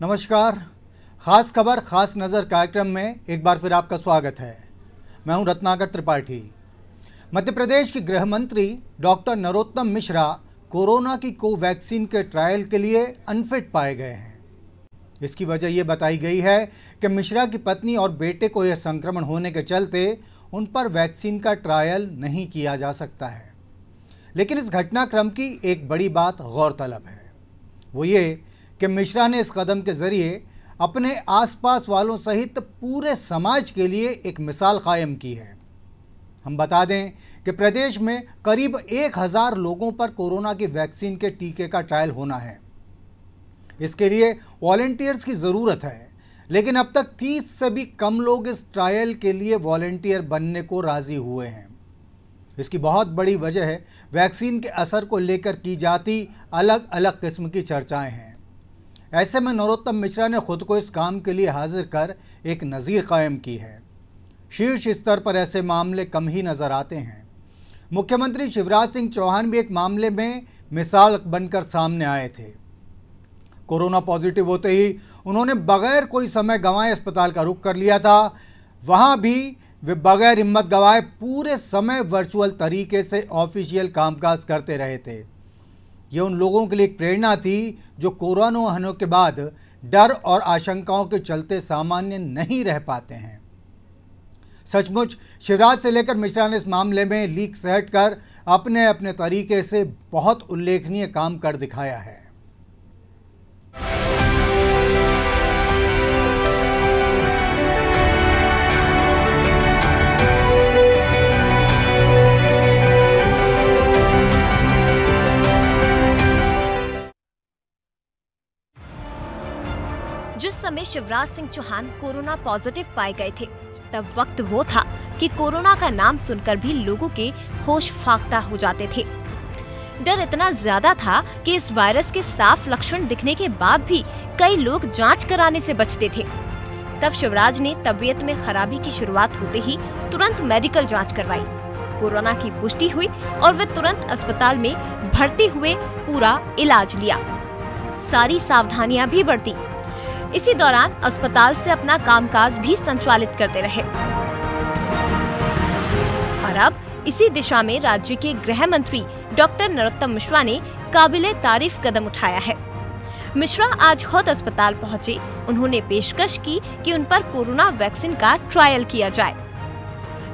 नमस्कार। खास खबर खास नज़र कार्यक्रम में एक बार फिर आपका स्वागत है। मैं हूं रत्नाकर त्रिपाठी। मध्य प्रदेश के गृह मंत्री डॉक्टर नरोत्तम मिश्रा कोरोना की कोवैक्सीन के ट्रायल के लिए अनफिट पाए गए हैं। इसकी वजह यह बताई गई है कि मिश्रा की पत्नी और बेटे को यह संक्रमण होने के चलते उन पर वैक्सीन का ट्रायल नहीं किया जा सकता है। लेकिन इस घटनाक्रम की एक बड़ी बात गौरतलब है, वो ये कि मिश्रा ने इस कदम के जरिए अपने आसपास वालों सहित पूरे समाज के लिए एक मिसाल कायम की है। हम बता दें कि प्रदेश में करीब 1000 लोगों पर कोरोना की वैक्सीन के टीके का ट्रायल होना है। इसके लिए वॉलंटियर्स की ज़रूरत है, लेकिन अब तक 30 से भी कम लोग इस ट्रायल के लिए वॉलंटियर बनने को राज़ी हुए हैं। इसकी बहुत बड़ी वजह है वैक्सीन के असर को लेकर की जाती अलग अलग किस्म की चर्चाएं हैं। ऐसे में नरोत्तम मिश्रा ने खुद को इस काम के लिए हाजिर कर एक नज़ीर कायम की है। शीर्ष स्तर पर ऐसे मामले कम ही नज़र आते हैं। मुख्यमंत्री शिवराज सिंह चौहान भी एक मामले में मिसाल बनकर सामने आए थे। कोरोना पॉजिटिव होते ही उन्होंने बगैर कोई समय गंवाए अस्पताल का रुख कर लिया था। वहाँ भी वे बगैर हिम्मत गंवाए पूरे समय वर्चुअल तरीके से ऑफिशियल कामकाज करते रहे थे। ये उन लोगों के लिए एक प्रेरणा थी जो कोरोना होने के बाद डर और आशंकाओं के चलते सामान्य नहीं रह पाते हैं। सचमुच शिवराज से लेकर मिश्रा ने इस मामले में लीक से हटकर अपने अपने तरीके से बहुत उल्लेखनीय काम कर दिखाया है। जिस समय शिवराज सिंह चौहान कोरोना पॉजिटिव पाए गए थे, तब वक्त वो था कि कोरोना का नाम सुनकर भी लोगों के होश फाख्ता हो जाते थे। डर इतना ज्यादा था कि इस वायरस के साफ लक्षण दिखने के बाद भी कई लोग जांच कराने से बचते थे। तब शिवराज ने तबीयत में खराबी की शुरुआत होते ही तुरंत मेडिकल जांच करवाई। कोरोना की पुष्टि हुई और वे तुरंत अस्पताल में भर्ती हुए, पूरा इलाज लिया। सारी सावधानियां भी बरती। इसी दौरान अस्पताल से अपना कामकाज भी संचालित करते रहे। और अब इसी दिशा में राज्य के गृह मंत्री डॉक्टर नरोत्तम मिश्रा ने काबिले तारीफ कदम उठाया है। मिश्रा आज खुद अस्पताल पहुंचे। उन्होंने पेशकश की कि उन पर कोरोना वैक्सीन का ट्रायल किया जाए।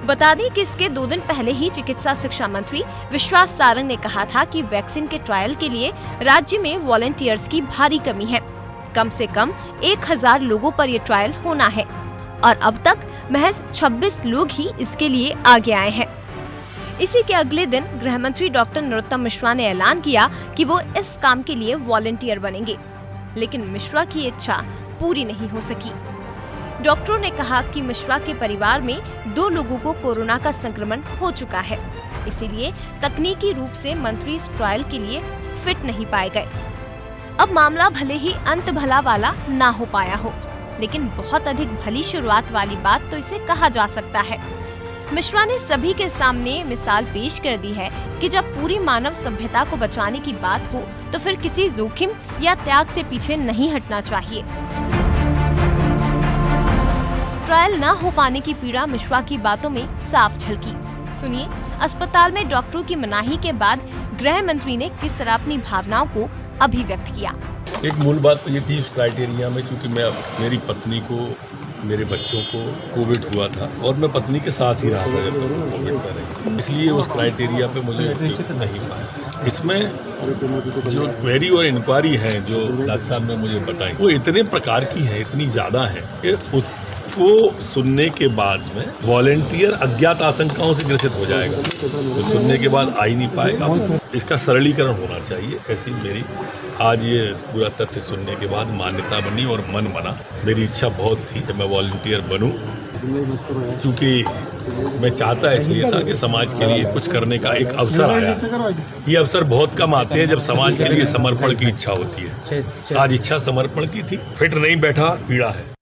बता दें कि इसके 2 दिन पहले ही चिकित्सा शिक्षा मंत्री विश्वास सारंग ने कहा था कि वैक्सीन के ट्रायल के लिए राज्य में वॉलंटियर्स की भारी कमी है। कम से कम 1000 लोगों पर ये ट्रायल होना है और अब तक महज 26 लोग ही इसके लिए आगे आए हैं। इसी के अगले दिन गृह मंत्री डॉक्टर नरोत्तम मिश्रा ने ऐलान किया कि वो इस काम के लिए वॉलंटियर बनेंगे, लेकिन मिश्रा की इच्छा पूरी नहीं हो सकी। डॉक्टरों ने कहा कि मिश्रा के परिवार में 2 लोगों को कोरोना का संक्रमण हो चुका है, इसीलिए तकनीकी रूप से मंत्री इस ट्रायल के लिए फिट नहीं पाए गए। अब मामला भले ही अंत भला वाला ना हो पाया हो, लेकिन बहुत अधिक भली शुरुआत वाली बात तो इसे कहा जा सकता है। मिश्रा ने सभी के सामने मिसाल पेश कर दी है कि जब पूरी मानव सभ्यता को बचाने की बात हो तो फिर किसी जोखिम या त्याग से पीछे नहीं हटना चाहिए। ट्रायल न हो पाने की पीड़ा मिश्रा की बातों में साफ झलकी। सुनिए, अस्पताल में डॉक्टरों की मनाही के बाद गृह मंत्री ने किस तरह अपनी भावनाओं को अभिव्यक्त किया। एक मूल बात तो ये थी उस क्राइटेरिया में, चूंकि मेरी पत्नी को, मेरे बच्चों को कोविड हुआ था और मैं पत्नी के साथ ही रहा था जब तक वो कोविड में रही, इसलिए उस क्राइटेरिया पे मुझे नहीं पाया। इसमें जो क्वेरी और इंक्वायरी है जो डॉक्टर साहब ने मुझे बताई, वो इतने प्रकार की है, इतनी ज़्यादा है कि उसको सुनने के बाद में वॉलंटियर अज्ञात आशंकाओं से ग्रसित हो जाएगा। वो सुनने के बाद आ ही नहीं पाएगा। इसका सरलीकरण होना चाहिए, ऐसी मेरी आज ये पूरा तथ्य सुनने के बाद मान्यता बनी और मन बना। मेरी इच्छा बहुत थी कि मैं वॉलंटियर बनूं, क्योंकि मैं चाहता इसलिए था कि समाज के लिए कुछ करने का एक अवसर आया। ये अवसर बहुत कम आते हैं जब समाज के लिए समर्पण की इच्छा होती है। आज इच्छा समर्पण की थी। फिट नहीं बैठा, पीड़ा है।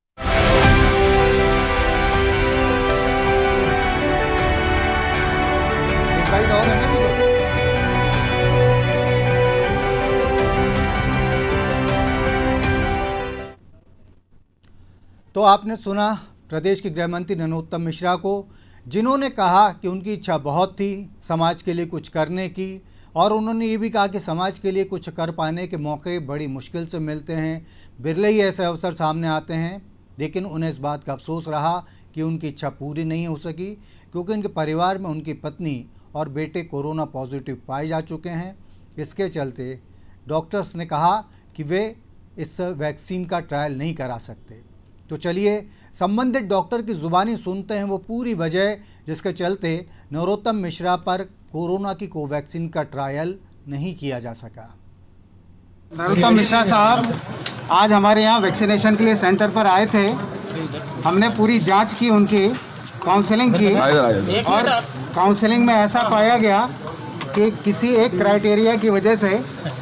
आपने सुना प्रदेश के गृह मंत्री नरोत्तम मिश्रा को, जिन्होंने कहा कि उनकी इच्छा बहुत थी समाज के लिए कुछ करने की, और उन्होंने ये भी कहा कि समाज के लिए कुछ कर पाने के मौके बड़ी मुश्किल से मिलते हैं, बिरले ही ऐसे अवसर सामने आते हैं। लेकिन उन्हें इस बात का अफसोस रहा कि उनकी इच्छा पूरी नहीं हो सकी, क्योंकि उनके परिवार में उनकी पत्नी और बेटे कोरोना पॉजिटिव पाए जा चुके हैं। इसके चलते डॉक्टर्स ने कहा कि वे इस वैक्सीन का ट्रायल नहीं करा सकते। तो चलिए संबंधित डॉक्टर की ज़ुबानी सुनते हैं वो पूरी वजह जिसके चलते नरोत्तम मिश्रा पर कोरोना की कोवैक्सीन का ट्रायल नहीं किया जा सका। नरोत्तम मिश्रा साहब आज हमारे यहाँ वैक्सीनेशन के लिए सेंटर पर आए थे। हमने पूरी जांच की, उनकी काउंसलिंग की, और काउंसलिंग में ऐसा पाया गया कि किसी एक क्राइटेरिया की वजह से,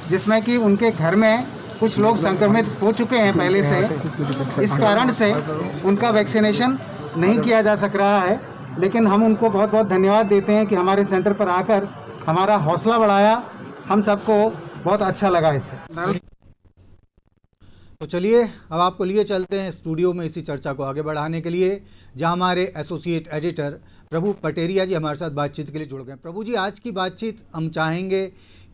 जिसमें कि उनके घर में कुछ लोग संक्रमित हो चुके हैं पहले से, इस कारण से उनका वैक्सीनेशन नहीं किया जा सक रहा है। लेकिन हम उनको बहुत बहुत धन्यवाद देते हैं कि हमारे सेंटर पर आकर हमारा हौसला बढ़ाया। हम सबको बहुत अच्छा लगा इससे। तो चलिए अब आपको लिए चलते हैं स्टूडियो में इसी चर्चा को आगे बढ़ाने के लिए, जहां हमारे एसोसिएट एडिटर प्रभु पटेरिया जी हमारे साथ बातचीत के लिए जुड़ गए। प्रभु जी, आज की बातचीत हम चाहेंगे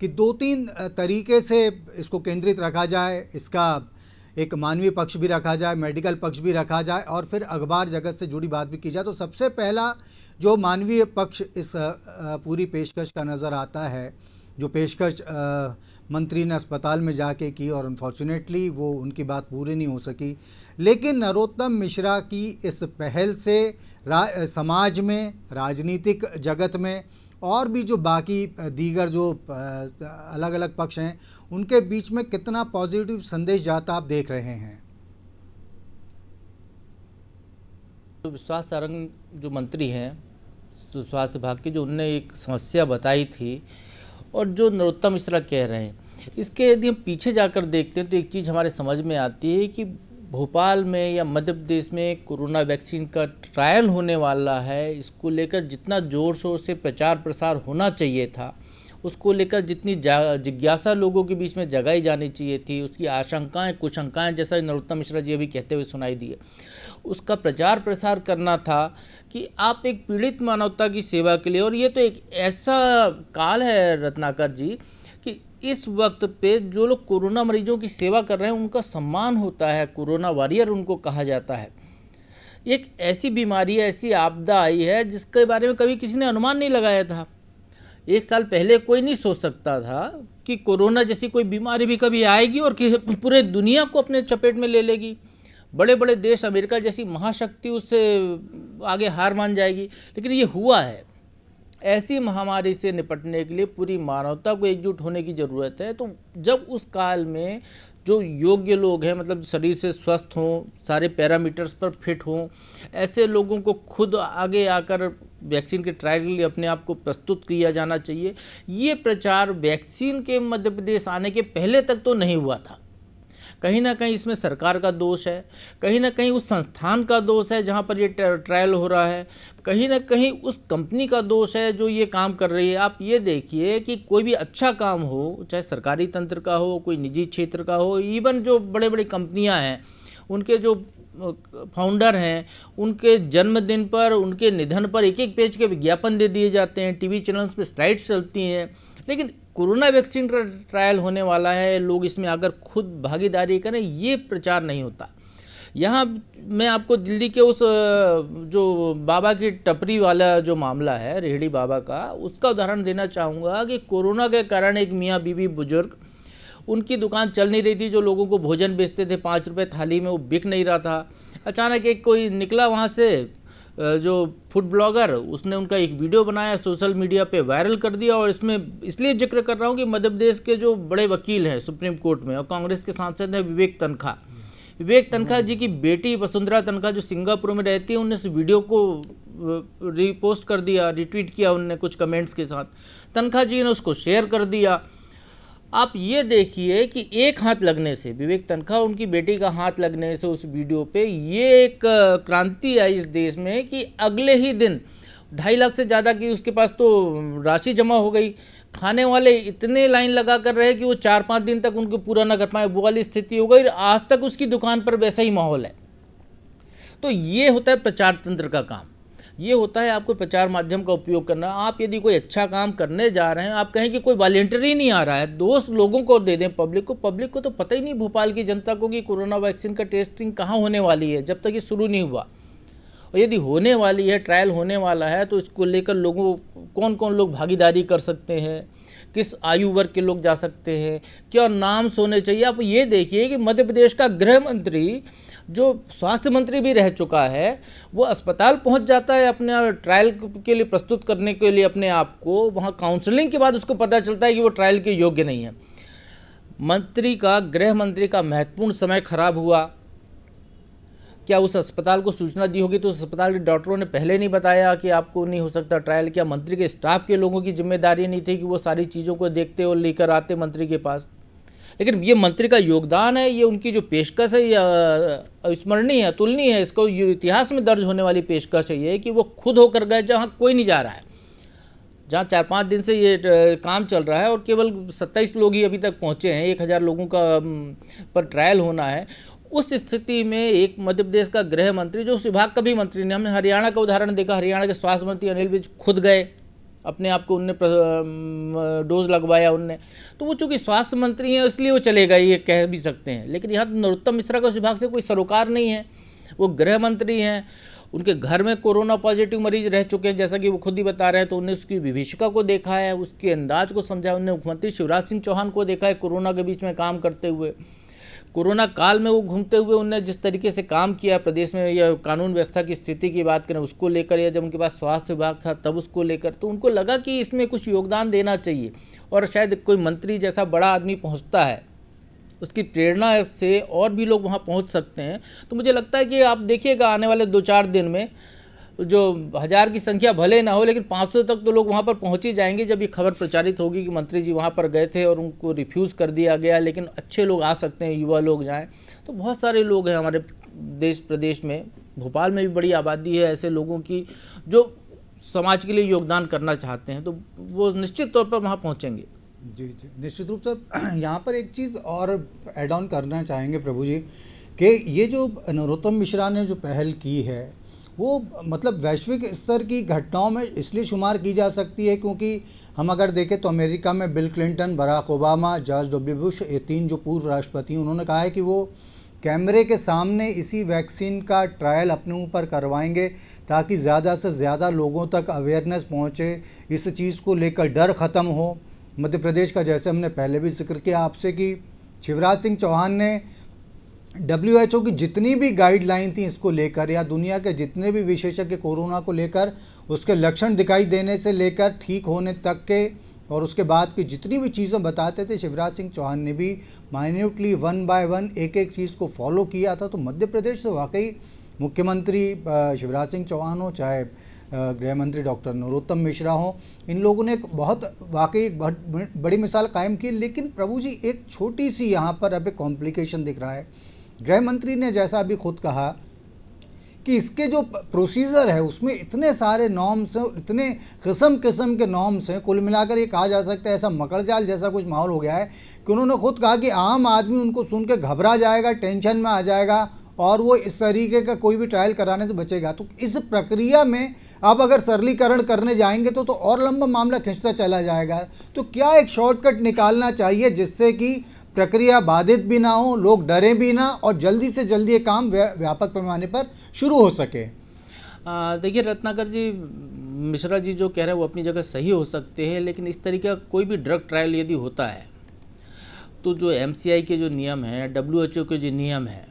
कि 2-3 तरीके से इसको केंद्रित रखा जाए। इसका एक मानवीय पक्ष भी रखा जाए, मेडिकल पक्ष भी रखा जाए, और फिर अखबार जगत से जुड़ी बात भी की जाए। तो सबसे पहला जो मानवीय पक्ष इस पूरी पेशकश का नज़र आता है, जो पेशकश मंत्री ने अस्पताल में जाके की, और अनफॉर्चुनेटली वो उनकी बात पूरी नहीं हो सकी। लेकिन नरोत्तम मिश्रा की इस पहल से समाज में, राजनीतिक जगत में, और भी जो बाकी दीगर जो अलग अलग पक्ष हैं, उनके बीच में कितना पॉजिटिव संदेश जाता आप देख रहे हैं? तो विश्वास सारंग जो मंत्री हैं स्वास्थ्य विभाग के, जो उनने एक समस्या बताई थी और जो नरोत्तम मिश्रा कह रहे हैं, इसके यदि हम पीछे जाकर देखते हैं तो एक चीज़ हमारे समझ में आती है कि भोपाल में या मध्य प्रदेश में कोरोना वैक्सीन का ट्रायल होने वाला है। इसको लेकर जितना ज़ोर शोर से प्रचार प्रसार होना चाहिए था, उसको लेकर जितनी जिज्ञासा लोगों के बीच में जगाई जानी चाहिए थी, उसकी आशंकाएं कुशंकाएं, जैसा नरोत्तम मिश्रा जी अभी कहते हुए सुनाई दिए, उसका प्रचार प्रसार करना था कि आप एक पीड़ित मानवता की सेवा के लिए। और ये तो एक ऐसा काल है रत्नाकर जी कि इस वक्त पे जो लोग कोरोना मरीजों की सेवा कर रहे हैं उनका सम्मान होता है, कोरोना वॉरियर उनको कहा जाता है। एक ऐसी बीमारी, ऐसी आपदा आई है जिसके बारे में कभी किसी ने अनुमान नहीं लगाया था। 1 साल पहले कोई नहीं सोच सकता था कि कोरोना जैसी कोई बीमारी भी कभी आएगी और पूरे दुनिया को अपने चपेट में ले लेगी। बड़े बड़े देश, अमेरिका जैसी महाशक्ति उससे आगे हार मान जाएगी। लेकिन ये हुआ है। ऐसी महामारी से निपटने के लिए पूरी मानवता को एकजुट होने की ज़रूरत है। तो जब उस काल में जो योग्य लोग हैं, मतलब शरीर से स्वस्थ हों, सारे पैरामीटर्स पर फिट हों, ऐसे लोगों को खुद आगे आकर वैक्सीन के ट्रायल के लिए अपने आप को प्रस्तुत किया जाना चाहिए। ये प्रचार वैक्सीन के मध्य प्रदेश आने के पहले तक तो नहीं हुआ था। कहीं ना कहीं इसमें सरकार का दोष है, कहीं ना कहीं उस संस्थान का दोष है जहां पर ये ट्रायल हो रहा है, कहीं ना कहीं उस कंपनी का दोष है जो ये काम कर रही है। आप ये देखिए कि कोई भी अच्छा काम हो, चाहे सरकारी तंत्र का हो, कोई निजी क्षेत्र का हो, इवन जो बड़े बड़ी कंपनियां हैं, उनके जो फाउंडर हैं, उनके जन्मदिन पर, उनके निधन पर एक पेज के विज्ञापन दे दिए जाते हैं, टीवी चैनल्स पे स्लाइड्स चलती हैं। लेकिन कोरोना वैक्सीन का ट्रायल होने वाला है, लोग इसमें आकर खुद भागीदारी करें, ये प्रचार नहीं होता। यहाँ मैं आपको दिल्ली के उस जो बाबा की टपरी वाला जो मामला है, रेहड़ी बाबा का, उसका उदाहरण देना चाहूँगा कि कोरोना के कारण एक मियाँ बीवी बुजुर्ग, उनकी दुकान चल नहीं रही थी। जो लोगों को भोजन बेचते थे 5 रुपये थाली में, वो बिक नहीं रहा था। अचानक एक कोई निकला वहाँ से, जो फूड ब्लॉगर, उसने उनका एक वीडियो बनाया, सोशल मीडिया पे वायरल कर दिया। और इसमें इसलिए जिक्र कर रहा हूँ कि मध्य प्रदेश के जो बड़े वकील हैं सुप्रीम कोर्ट में और कांग्रेस के सांसद हैं विवेक तनखा जी की बेटी वसुंधरा तनखा जो सिंगापुर में रहती है, उन्होंने इस वीडियो को रीपोस्ट कर दिया, रिट्वीट किया उनने कुछ कमेंट्स के साथ। तनखा जी ने उसको शेयर कर दिया। आप ये देखिए कि एक हाथ लगने से, विवेक तनखा उनकी बेटी का हाथ लगने से उस वीडियो पे, ये एक क्रांति आई इस देश में कि अगले ही दिन 2.5 लाख से ज़्यादा की उसके पास तो राशि जमा हो गई। खाने वाले इतने लाइन लगा कर रहे कि वो 4-5 दिन तक उनको पूरा ना कर पाए, वो वाली स्थिति हो गई। आज तक उसकी दुकान पर वैसा ही माहौल है। तो ये होता है प्रचार तंत्र का काम, ये होता है आपको प्रचार माध्यम का उपयोग करना। आप यदि कोई अच्छा काम करने जा रहे हैं, आप कहें कि कोई वॉलंटियर ही नहीं आ रहा है, दोस्त लोगों को दे दें, पब्लिक को तो पता ही नहीं भोपाल की जनता को कि कोरोना वैक्सीन का टेस्टिंग कहाँ होने वाली है, जब तक ये शुरू नहीं हुआ। और यदि होने वाली है, ट्रायल होने वाला है, तो इसको लेकर लोगों कौन कौन लोग भागीदारी कर सकते हैं, किस आयु वर्ग के लोग जा सकते हैं, क्या नाम्स होने चाहिए। आप ये देखिए कि मध्य प्रदेश का गृह मंत्री जो स्वास्थ्य मंत्री भी रह चुका है, वो अस्पताल पहुंच जाता है अपने ट्रायल के लिए प्रस्तुत करने के लिए अपने आप को, वहाँ काउंसलिंग के बाद उसको पता चलता है कि वो ट्रायल के योग्य नहीं है। मंत्री का, गृह मंत्री का महत्वपूर्ण समय खराब हुआ। क्या उस अस्पताल को सूचना दी होगी तो उस अस्पताल के डॉक्टरों ने पहले नहीं बताया कि आपको नहीं हो सकता ट्रायल? क्या मंत्री के स्टाफ के लोगों की जिम्मेदारी नहीं थी कि वो सारी चीज़ों को देखते और लेकर आते मंत्री के पास? लेकिन ये मंत्री का योगदान है, ये उनकी जो पेशकश है, ये स्मरणीय है, अतुलनीय है। इसको इतिहास में दर्ज होने वाली पेशकश है ये कि वो खुद होकर गए जहाँ कोई नहीं जा रहा है, जहाँ 4-5 दिन से ये काम चल रहा है और केवल 27 लोग ही अभी तक पहुँचे हैं, 1000 लोगों का पर ट्रायल होना है। उस स्थिति में एक मध्य प्रदेश का गृह मंत्री, जो उस विभाग का भी मंत्री ने, हमने हरियाणा का उदाहरण देखा, हरियाणा के स्वास्थ्य मंत्री अनिल विज खुद गए, अपने आप को उनने डोज लगवाया उनने, तो वो चूँकि स्वास्थ्य मंत्री हैं इसलिए वो चले गए, ये कह भी सकते हैं। लेकिन यहाँ नरोत्तम मिश्रा का उस विभाग से कोई सरोकार नहीं है, वो गृह मंत्री हैं, उनके घर में कोरोना पॉजिटिव मरीज रह चुके हैं, जैसा कि वो खुद ही बता रहे हैं। तो उन्हें उसकी विभीषिका को देखा है, उसके अंदाज को समझा, उन्होंने मुख्यमंत्री शिवराज सिंह चौहान को देखा है कोरोना के बीच में काम करते हुए, कोरोना काल में वो घूमते हुए उन्होंने जिस तरीके से काम किया प्रदेश में, या कानून व्यवस्था की स्थिति की बात करें उसको लेकर, या जब उनके पास स्वास्थ्य विभाग था तब उसको लेकर, तो उनको लगा कि इसमें कुछ योगदान देना चाहिए। और शायद कोई मंत्री जैसा बड़ा आदमी पहुंचता है, उसकी प्रेरणा से और भी लोग वहां पहुंच सकते हैं। तो मुझे लगता है कि आप देखिएगा आने वाले 2-4 दिन में जो 1000 की संख्या भले ना हो, लेकिन 500 तक तो लोग वहाँ पर पहुँच ही जाएंगे जब ये खबर प्रचारित होगी कि मंत्री जी वहाँ पर गए थे और उनको रिफ्यूज़ कर दिया गया, लेकिन अच्छे लोग आ सकते हैं, युवा लोग जाएं। तो बहुत सारे लोग हैं हमारे देश प्रदेश में, भोपाल में भी बड़ी आबादी है ऐसे लोगों की जो समाज के लिए योगदान करना चाहते हैं, तो वो निश्चित तौर पर वहाँ पहुँचेंगे। जी, निश्चित रूप से। यहाँ पर एक चीज़ और ऐड ऑन करना चाहेंगे प्रभु जी, कि ये जो नरोत्तम मिश्रा ने जो पहल की है वो मतलब वैश्विक स्तर की घटनाओं में इसलिए शुमार की जा सकती है क्योंकि हम अगर देखें तो अमेरिका में Bill Clinton, Barack Obama, George W Bush, ये 3 जो पूर्व राष्ट्रपति, उन्होंने कहा है कि वो कैमरे के सामने इसी वैक्सीन का ट्रायल अपने ऊपर करवाएंगे ताकि ज़्यादा से ज़्यादा लोगों तक अवेयरनेस पहुँचे, इस चीज़ को लेकर डर ख़त्म हो। मध्य प्रदेश का जैसे हमने पहले भी जिक्र किया आपसे कि शिवराज सिंह चौहान ने WHO की जितनी भी गाइडलाइन थी इसको लेकर, या दुनिया के जितने भी विशेषज्ञ कोरोना को लेकर उसके लक्षण दिखाई देने से लेकर ठीक होने तक के और उसके बाद की जितनी भी चीज़ें बताते थे, शिवराज सिंह चौहान ने भी माइन्यूटली 1 बाय 1 एक चीज़ को फॉलो किया था। तो मध्य प्रदेश से वाकई मुख्यमंत्री शिवराज सिंह चौहान हो, चाहे गृह मंत्री डॉक्टर नरोत्तम मिश्रा हो, इन लोगों ने वाकई बड़ी मिसाल कायम की। लेकिन प्रभु जी एक छोटी सी यहाँ पर अब एक कॉम्प्लिकेशन दिख रहा है। गृह मंत्री ने जैसा अभी खुद कहा कि इसके जो प्रोसीजर है उसमें इतने सारे नॉर्म्स हैं, इतने किस्म के नॉर्म्स हैं, कुल मिलाकर ये कहा जा सकता है ऐसा मकड़जाल जैसा कुछ माहौल हो गया है कि उन्होंने खुद कहा कि आम आदमी उनको सुन के घबरा जाएगा, टेंशन में आ जाएगा और वो इस तरीके का कोई भी ट्रायल कराने से बचेगा। तो इस प्रक्रिया में आप अगर सरलीकरण करने जाएंगे तो और लंबा मामला खिंचता चला जाएगा। तो क्या एक शॉर्टकट निकालना चाहिए जिससे कि प्रक्रिया बाधित भी ना हो, लोग डरें भी ना और जल्दी से जल्दी ये काम व्यापक पैमाने पर शुरू हो सके? देखिए रत्नाकर जी, मिश्रा जी जो कह रहे हैं वो अपनी जगह सही हो सकते हैं, लेकिन इस तरीके का कोई भी ड्रग ट्रायल यदि होता है तो जो MCI के जो नियम हैं, WHO के जो नियम हैं,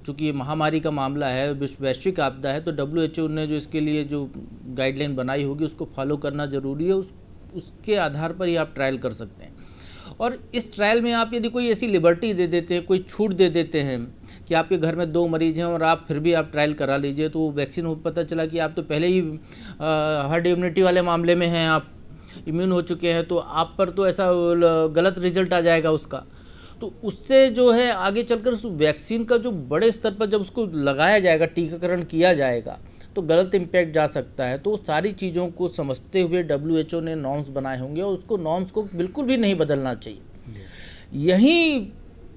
चूँकि ये महामारी का मामला है, वैश्विक आपदा है, तो WHO ने जो इसके लिए जो गाइडलाइन बनाई होगी उसको फॉलो करना ज़रूरी है। उसके आधार पर ही आप ट्रायल कर सकते हैं। और इस ट्रायल में आप यदि कोई ऐसी लिबर्टी दे देते हैं, कोई छूट दे देते हैं कि आपके घर में 2 मरीज हैं और आप फिर भी आप ट्रायल करा लीजिए, तो वैक्सीन हो पता चला कि आप तो पहले ही हर्ड इम्यूनिटी वाले मामले में हैं, आप इम्यून हो चुके हैं, तो आप पर तो ऐसा गलत रिजल्ट आ जाएगा उसका। तो उससे जो है आगे चलकर उस वैक्सीन का जो बड़े स्तर पर जब उसको लगाया जाएगा, टीकाकरण किया जाएगा, तो गलत इम्पैक्ट जा सकता है। तो सारी चीज़ों को समझते हुए WHO ने नॉर्म्स बनाए होंगे और उसको नॉर्म्स को बिल्कुल भी नहीं बदलना चाहिए। यही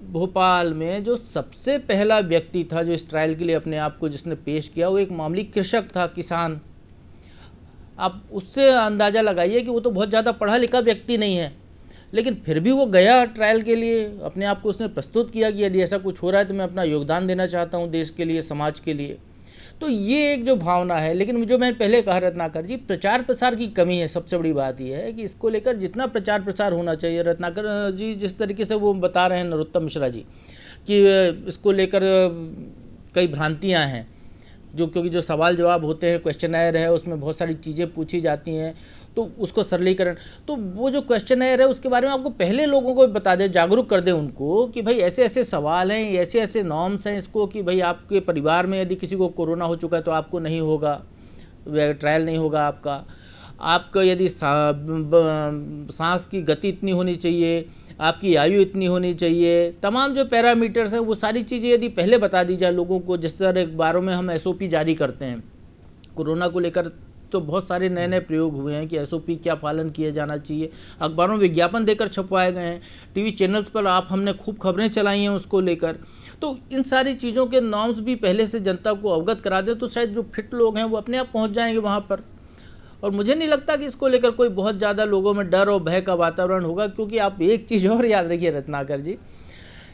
भोपाल में जो सबसे पहला व्यक्ति था जो इस ट्रायल के लिए अपने आप को जिसने पेश किया, वो एक मामूली कृषक था, किसान। आप उससे अंदाज़ा लगाइए कि वो तो बहुत ज़्यादा पढ़ा लिखा व्यक्ति नहीं है, लेकिन फिर भी वो गया ट्रायल के लिए, अपने आप को उसने प्रस्तुत किया कि यदि ऐसा कुछ हो रहा है तो मैं अपना योगदान देना चाहता हूँ देश के लिए, समाज के लिए। तो ये एक जो भावना है, लेकिन जो मैंने पहले कहा रत्नाकर जी, प्रचार प्रसार की कमी है। सबसे बड़ी बात यह है कि इसको लेकर जितना प्रचार प्रसार होना चाहिए, रत्नाकर जी जिस तरीके से वो बता रहे हैं नरोत्तम मिश्रा जी कि इसको लेकर कई भ्रांतियाँ हैं, जो क्योंकि जो सवाल जवाब होते हैं, क्वेश्चनर है, उसमें बहुत सारी चीज़ें पूछी जाती हैं, तो उसको सरलीकरण, तो वो जो क्वेश्चनर है उसके बारे में आपको पहले लोगों को बता दें, जागरूक कर दें उनको कि भाई ऐसे ऐसे सवाल हैं, ऐसे ऐसे नॉर्म्स हैं इसको, कि भाई आपके परिवार में यदि किसी को कोरोना हो चुका है तो आपको नहीं होगा, ट्रायल नहीं होगा आपका यदि सांस की गति इतनी होनी चाहिए, आपकी आयु इतनी होनी चाहिए, तमाम जो पैरामीटर्स हैं वो सारी चीज़ें यदि पहले बता दी जाए लोगों को, जिस तरह अखबारों में हम SOP जारी करते हैं कोरोना को लेकर, तो बहुत सारे नए नए प्रयोग हुए हैं कि SOP क्या पालन किया जाना चाहिए, अखबारों में विज्ञापन देकर छपवाए गए हैं, TV चैनल्स पर हमने खूब खबरें चलाई हैं उसको लेकर। तो इन सारी चीज़ों के नॉर्म्स भी पहले से जनता को अवगत करा दें तो शायद जो फिट लोग हैं वो अपने आप पहुँच जाएंगे वहाँ पर। और मुझे नहीं लगता कि इसको लेकर कोई बहुत ज़्यादा लोगों में डर और भय का वातावरण होगा, क्योंकि आप एक चीज़ और याद रखिए रत्नाकर जी,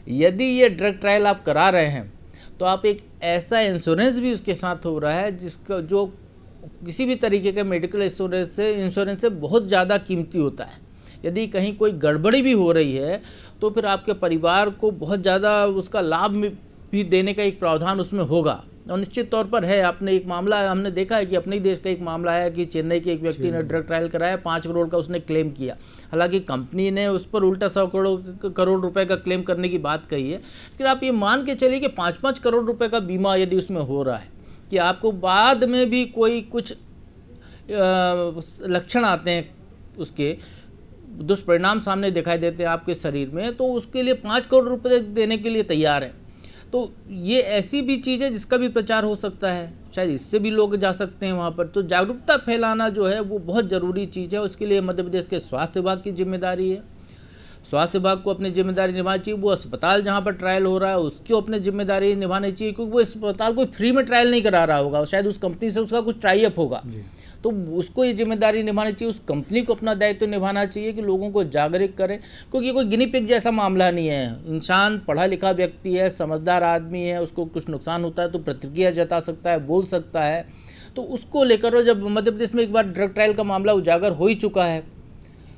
यदि ये ड्रग ट्रायल आप करा रहे हैं तो आप एक ऐसा इंश्योरेंस भी उसके साथ हो रहा है जिसका जो किसी भी तरीके के मेडिकल इंश्योरेंस से बहुत ज़्यादा कीमती होता है। यदि कहीं कोई गड़बड़ी भी हो रही है तो फिर आपके परिवार को बहुत ज़्यादा उसका लाभ भी देने का एक प्रावधान उसमें होगा, और निश्चित तौर पर है। आपने एक मामला हमने देखा है कि अपने ही देश का एक मामला है कि चेन्नई के एक व्यक्ति ने ड्रग ट्रायल कराया, 5 करोड़ का उसने क्लेम किया, हालांकि कंपनी ने उस पर उल्टा 100 करोड़ रुपए का क्लेम करने की बात कही है। लेकिन आप ये मान के चलिए कि 5-5 करोड़ रुपए का बीमा यदि उसमें हो रहा है कि आपको बाद में भी कोई कुछ लक्षण आते हैं, उसके दुष्परिणाम सामने दिखाई देते हैं आपके शरीर में, तो उसके लिए 5 करोड़ रुपए देने के लिए तैयार हैं। तो ये ऐसी भी चीज़ है जिसका भी प्रचार हो सकता है, शायद इससे भी लोग जा सकते हैं वहाँ पर। तो जागरूकता फैलाना जो है वो बहुत ज़रूरी चीज़ है, उसके लिए मध्य प्रदेश के स्वास्थ्य विभाग की जिम्मेदारी है। स्वास्थ्य विभाग को अपनी जिम्मेदारी निभानी चाहिए, वो अस्पताल जहाँ पर ट्रायल हो रहा है उसको अपनी जिम्मेदारी निभानी चाहिए, क्योंकि वो अस्पताल कोई फ्री में ट्रायल नहीं करा रहा होगा, शायद उस कंपनी से उसका कुछ टाई अप होगा, तो उसको ये जिम्मेदारी निभानी चाहिए, उस कंपनी को अपना दायित्व निभाना चाहिए कि लोगों को जागरूक करें, क्योंकि ये कोई गिनी पिग जैसा मामला नहीं है। इंसान पढ़ा लिखा व्यक्ति है, समझदार आदमी है, उसको कुछ नुकसान होता है तो प्रतिक्रिया जता सकता है, बोल सकता है। तो उसको लेकर जब मध्य प्रदेश में एक बार ड्रग ट्रायल का मामला उजागर हो ही चुका है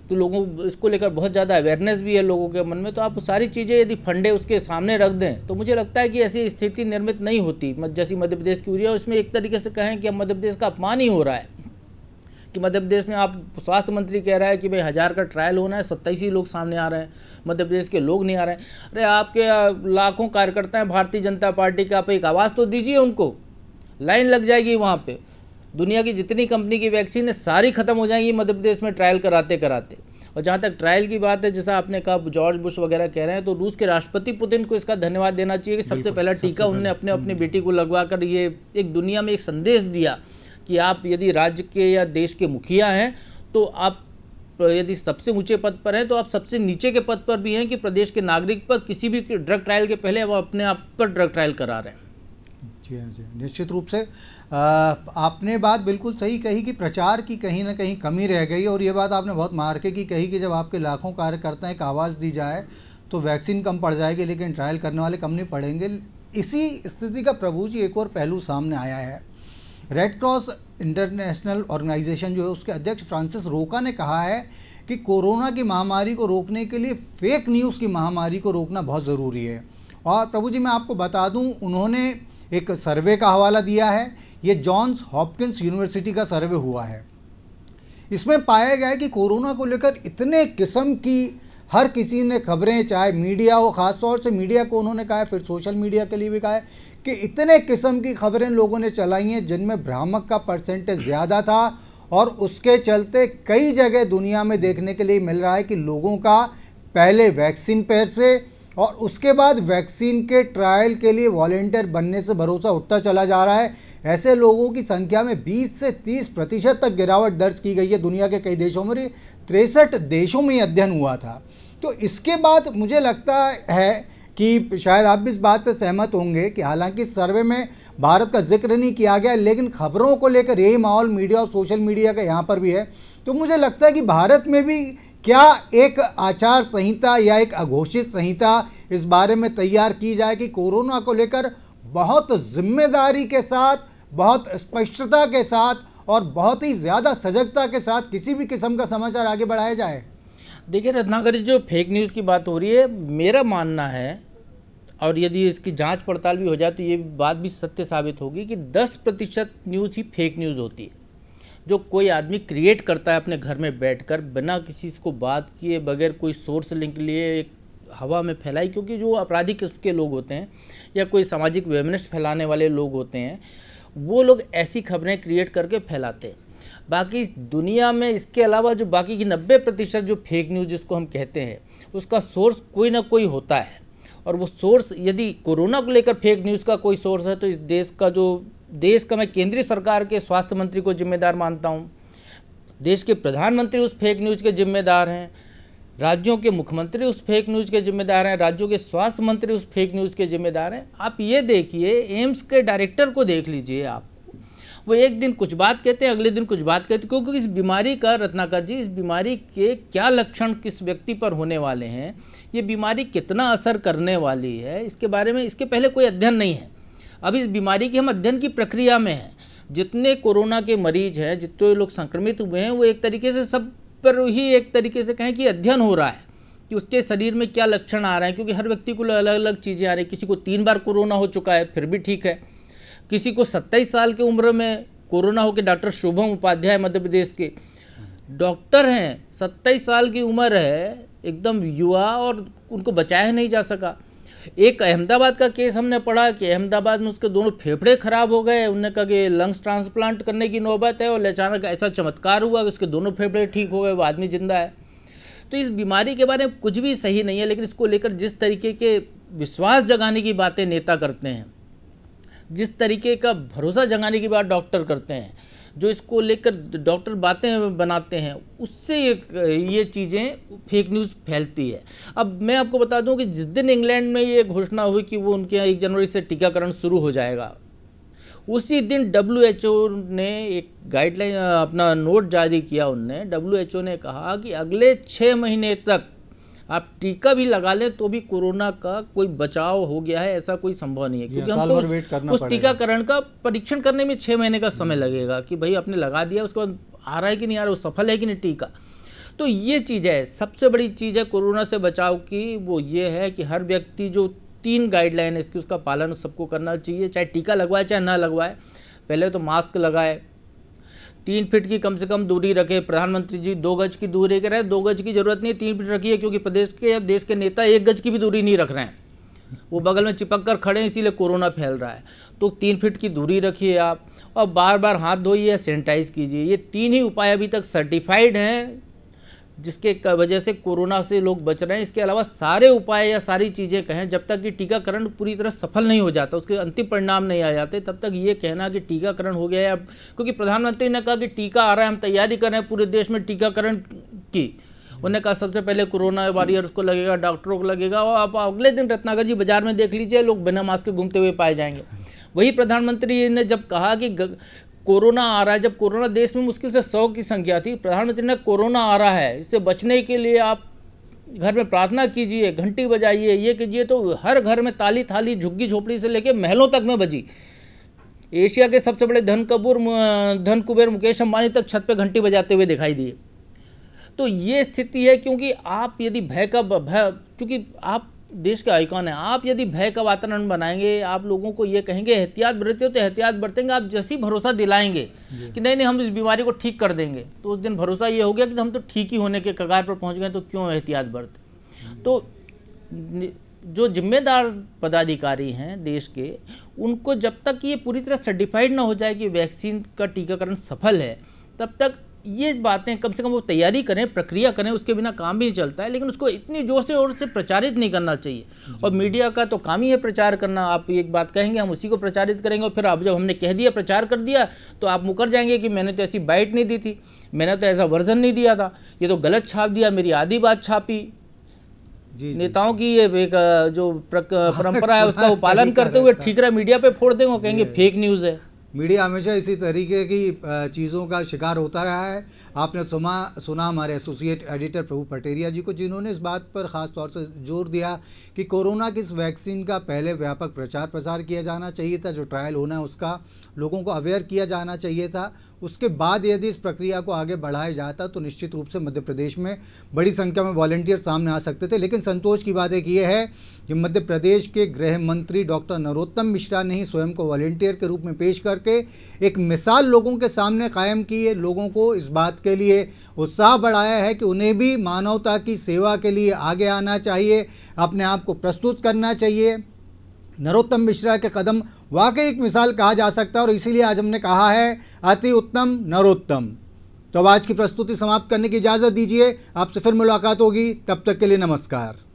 तो लोगों इसको लेकर बहुत ज़्यादा अवेयरनेस भी है लोगों के मन में, तो आप सारी चीज़ें यदि फंडे उसके सामने रख दें तो मुझे लगता है कि ऐसी स्थिति निर्मित नहीं होती जैसी मध्य प्रदेश की हुई है। उसमें एक तरीके से कहें कि अब मध्य प्रदेश का अपमान ही हो रहा है कि मध्य प्रदेश में आप स्वास्थ्य मंत्री कह रहा है कि भाई 1000 का ट्रायल होना है, 27 ही लोग सामने आ रहे हैं, मध्य प्रदेश के लोग नहीं आ रहे हैं। अरे आपके लाखों कार्यकर्ता हैं भारतीय जनता पार्टी के, आप एक आवाज़ तो दीजिए उनको, लाइन लग जाएगी वहाँ पे। दुनिया की जितनी कंपनी की वैक्सीन है सारी खत्म हो जाएंगी मध्य प्रदेश में ट्रायल कराते कराते। और जहाँ तक ट्रायल की बात है, जैसा आपने कहा जॉर्ज बुश वगैरह कह रहे हैं, तो रूस के राष्ट्रपति पुतिन को इसका धन्यवाद देना चाहिए कि सबसे पहला टीका उन्होंने अपनी बेटी को लगवा कर ये एक दुनिया में एक संदेश दिया कि आप यदि राज्य के या देश के मुखिया हैं तो आप यदि सबसे ऊंचे पद पर हैं तो आप सबसे नीचे के पद पर भी हैं कि प्रदेश के नागरिक पर किसी भी ड्रग ट्रायल के पहले वो अपने आप पर ड्रग ट्रायल करा रहे हैं। जी हाँ जी, निश्चित रूप से आपने बात बिल्कुल सही कही कि प्रचार की कहीं ना कहीं कमी रह गई, और ये बात आपने बहुत मार्के की कही कि जब आपके लाखों कार्यकर्ता एक आवाज़ दी जाए तो वैक्सीन कम पड़ जाएगी लेकिन ट्रायल करने वाले कम नहीं पड़ेंगे। इसी स्थिति का प्रभु जी एक और पहलू सामने आया है। रेड क्रॉस इंटरनेशनल ऑर्गेनाइजेशन जो है उसके अध्यक्ष फ्रांसिस रोका ने कहा है कि कोरोना की महामारी को रोकने के लिए फेक न्यूज़ की महामारी को रोकना बहुत ज़रूरी है। और प्रभु जी मैं आपको बता दूं, उन्होंने एक सर्वे का हवाला दिया है, ये जॉन्स हॉपकिंस यूनिवर्सिटी का सर्वे हुआ है। इसमें पाया गया है कि कोरोना को लेकर इतने किस्म की हर किसी ने खबरें, चाहे मीडिया हो, ख़ासतौर से मीडिया को उन्होंने कहा है, फिर सोशल मीडिया के लिए भी कहा है कि इतने किस्म की खबरें लोगों ने चलाई हैं जिनमें भ्रामक का परसेंटेज ज़्यादा था, और उसके चलते कई जगह दुनिया में देखने के लिए मिल रहा है कि लोगों का पहले वैक्सीन पर से और उसके बाद वैक्सीन के ट्रायल के लिए वॉलंटियर बनने से भरोसा उठता चला जा रहा है। ऐसे लोगों की संख्या में 20 से 30% तक गिरावट दर्ज की गई है दुनिया के कई देशों में। 63 देशों में अध्ययन हुआ था। तो इसके बाद मुझे लगता है कि शायद आप भी इस बात से सहमत होंगे कि हालांकि सर्वे में भारत का जिक्र नहीं किया गया, लेकिन खबरों को लेकर यही माहौल मीडिया और सोशल मीडिया का यहाँ पर भी है। तो मुझे लगता है कि भारत में भी क्या एक आचार संहिता या एक अघोषित संहिता इस बारे में तैयार की जाए कि कोरोना को लेकर बहुत जिम्मेदारी के साथ, बहुत स्पष्टता के साथ और बहुत ही ज़्यादा सजगता के साथ किसी भी किस्म का समाचार आगे बढ़ाया जाए। देखिए रत्नाकर जी, जो फेक न्यूज़ की बात हो रही है, मेरा मानना है, और यदि इसकी जांच पड़ताल भी हो जाए तो ये बात भी सत्य साबित होगी कि 10% न्यूज़ ही फेक न्यूज़ होती है, जो कोई आदमी क्रिएट करता है अपने घर में बैठकर बिना किसी को बात किए, बगैर कोई सोर्स लिंक लिए एक हवा में फैलाई। क्योंकि जो आपराधिक किस्म के लोग होते हैं या कोई सामाजिक वेमनिस्ट फैलाने वाले लोग होते हैं, वो लोग ऐसी खबरें क्रिएट करके फैलाते हैं। बाकी दुनिया में इसके अलावा जो बाकी की 90% जो फेक न्यूज़ जिसको हम कहते हैं, उसका सोर्स कोई ना कोई होता है। और वो सोर्स, यदि कोरोना को लेकर फेक न्यूज़ का कोई सोर्स है तो इस देश का मैं केंद्रीय सरकार के स्वास्थ्य मंत्री को जिम्मेदार मानता हूँ। देश के प्रधानमंत्री उस फेक न्यूज़ के जिम्मेदार हैं, राज्यों के मुख्यमंत्री उस फेक न्यूज़ के जिम्मेदार हैं, राज्यों के स्वास्थ्य मंत्री उस फेक न्यूज़ के जिम्मेदार हैं। आप ये देखिए, एम्स के डायरेक्टर को देख लीजिए आप, वो एक दिन कुछ बात कहते हैं, अगले दिन कुछ बात कहते हैं। क्योंकि इस बीमारी का, रत्नाकर जी, इस बीमारी के क्या लक्षण किस व्यक्ति पर होने वाले हैं, ये बीमारी कितना असर करने वाली है, इसके बारे में इसके पहले कोई अध्ययन नहीं है। अब इस बीमारी की हम अध्ययन की प्रक्रिया में हैं। जितने कोरोना के मरीज हैं, जितने लोग संक्रमित हुए हैं, वो एक तरीके से सब पर ही एक तरीके से कहें कि अध्ययन हो रहा है कि उसके शरीर में क्या लक्षण आ रहे हैं। क्योंकि हर व्यक्ति को अलग अलग चीज़ें आ रही हैं। किसी को 3 बार कोरोना हो चुका है, फिर भी ठीक है। किसी को 27 साल की उम्र में कोरोना हो के, डॉक्टर शुभम उपाध्याय मध्य प्रदेश के डॉक्टर हैं, 27 साल की उम्र है, एकदम युवा, और उनको बचाया नहीं जा सका। एक अहमदाबाद का केस हमने पढ़ा कि अहमदाबाद में उसके दोनों फेफड़े खराब हो गए। उन्होंने कहा कि लंग्स ट्रांसप्लांट करने की नौबत है, और अचानक ऐसा चमत्कार हुआ कि उसके दोनों फेफड़े ठीक हो गए, वो आदमी जिंदा है। तो इस बीमारी के बारे में कुछ भी सही नहीं है, लेकिन इसको लेकर जिस तरीके के विश्वास जगाने की बातें नेता करते हैं, जिस तरीके का भरोसा जगाने की बात डॉक्टर करते हैं, जो इसको लेकर डॉक्टर बातें बनाते हैं, उससे ये चीज़ें फेक न्यूज़ फैलती है। अब मैं आपको बता दूं कि जिस दिन इंग्लैंड में ये घोषणा हुई कि वो उनके यहाँ 1 जनवरी से टीकाकरण शुरू हो जाएगा, उसी दिन WHO ने एक गाइडलाइन, अपना नोट जारी किया। उनने, WHO ने कहा कि अगले 6 महीने तक आप टीका भी लगा लें तो भी कोरोना का कोई बचाव हो गया है ऐसा कोई संभव नहीं है। क्योंकि हमको उस टीकाकरण का परीक्षण करने में 6 महीने का समय लगेगा कि भाई आपने लगा दिया, उसके बाद आ रहा है कि नहीं आ रहा, वो सफल है कि नहीं टीका। तो ये चीज़ है, सबसे बड़ी चीज़ है कोरोना से बचाव की, वो ये है कि हर व्यक्ति जो 3 गाइडलाइन है इसकी, उसका पालन सबको करना चाहिए। चाहे टीका लगवाए चाहे ना लगवाए, पहले तो मास्क लगाए, 3 फीट की कम से कम दूरी रखे। प्रधानमंत्री जी 2 गज की दूरी के रहे, 2 गज की जरूरत नहीं है, 3 फीट रखिए। क्योंकि प्रदेश के या देश के नेता 1 गज की भी दूरी नहीं रख रहे हैं, वो बगल में चिपक कर खड़े हैं, इसीलिए कोरोना फैल रहा है। तो 3 फीट की दूरी रखिए आप, और बार बार हाथ धोइए या सैनिटाइज कीजिए। ये 3 ही उपाय अभी तक सर्टिफाइड हैं जिसके वजह से कोरोना से लोग बच रहे हैं। इसके अलावा सारे उपाय या सारी चीज़ें कहें, जब तक कि टीकाकरण पूरी तरह सफल नहीं हो जाता, उसके अंतिम परिणाम नहीं आ जाते, तब तक ये कहना कि टीकाकरण हो गया है अब, क्योंकि प्रधानमंत्री ने कहा कि टीका आ रहा है, हम तैयारी कर रहे हैं पूरे देश में टीकाकरण की। उन्होंने कहा सबसे पहले कोरोना वॉरियर्स को लगेगा, डॉक्टरों को लगेगा, और आप अगले दिन रत्नाकर जी बाजार में देख लीजिए, लोग बिना मास्क के घूमते हुए पाए जाएंगे। वही प्रधानमंत्री ने जब कहा कि कोरोना आ रहा है, जब कोरोना देश में मुश्किल से 100 की संख्या थी, प्रधानमंत्री ने कोरोना आ रहा है, इससे बचने के लिए आप घर में प्रार्थना कीजिए, घंटी बजाइए, ये कीजिए, तो हर घर में ताली थाली, झुग्गी झोपड़ी से लेके महलों तक में बजी। एशिया के सबसे बड़े धन कुबेर मुकेश अंबानी तक छत पे घंटी बजाते हुए दिखाई दिए। तो ये स्थिति है, क्योंकि आप यदि क्योंकि आप देश के आइकॉन हैं, आप यदि भय का वातावरण बनाएंगे, आप लोगों को ये कहेंगे एहतियात बरते हो तो एहतियात बरतेंगे, आप जैसी भरोसा दिलाएंगे कि नहीं हम इस बीमारी को ठीक कर देंगे, तो उस दिन भरोसा ये हो गया कि हम तो ठीक ही होने के कगार पर पहुंच गए, तो क्यों एहतियात बरते। तो जो जिम्मेदार पदाधिकारी हैं देश के, उनको जब तक ये पूरी तरह सर्टिफाइड ना हो जाए कि वैक्सीन का टीकाकरण सफल है, तब तक ये बातें कम से कम वो तैयारी करें, प्रक्रिया करें, उसके बिना काम भी नहीं चलता है। लेकिन उसको इतनी जोर से प्रचारित नहीं करना चाहिए, और मीडिया का तो काम ही है प्रचार करना। आप एक बात कहेंगे, हम उसी को प्रचारित करेंगे, और फिर आप जब हमने कह दिया, प्रचार कर दिया, तो आप मुकर जाएंगे कि मैंने तो ऐसी बाइट नहीं दी थी, मैंने तो ऐसा वर्जन नहीं दिया था, ये तो गलत छाप दिया, मेरी आधी बात छापी। नेताओं की ये एक जो परंपरा है उसका वो पालन करते हुए ठीकरा मीडिया पे फोड़ देंगे, कहेंगे फेक न्यूज़ है। मीडिया हमेशा इसी तरीके की चीज़ों का शिकार होता रहा है। आपने सुना हमारे एसोसिएट एडिटर प्रभु पटेरिया जी को, जिन्होंने इस बात पर ख़ास तौर से जोर दिया कि कोरोना की इस वैक्सीन का पहले व्यापक प्रचार प्रसार किया जाना चाहिए था, जो ट्रायल होना है उसका लोगों को अवेयर किया जाना चाहिए था। उसके बाद यदि इस प्रक्रिया को आगे बढ़ाया जाता तो निश्चित रूप से मध्य प्रदेश में बड़ी संख्या में वॉलंटियर सामने आ सकते थे। लेकिन संतोष की बात एक ये है कि मध्य प्रदेश के गृह मंत्री डॉक्टर नरोत्तम मिश्रा ने ही स्वयं को वॉलंटियर के रूप में पेश करके एक मिसाल लोगों के सामने कायम की है। लोगों को इस बात के लिए उत्साह बढ़ाया है कि उन्हें भी मानवता की सेवा के लिए आगे आना चाहिए, अपने आप को प्रस्तुत करना चाहिए। नरोत्तम मिश्रा के कदम वाकई एक मिसाल कहा जा सकता है और इसीलिए आज हमने कहा है अति उत्तम नरोत्तम। तो अब आज की प्रस्तुति समाप्त करने की इजाज़त दीजिए, आपसे फिर मुलाकात होगी, तब तक के लिए नमस्कार।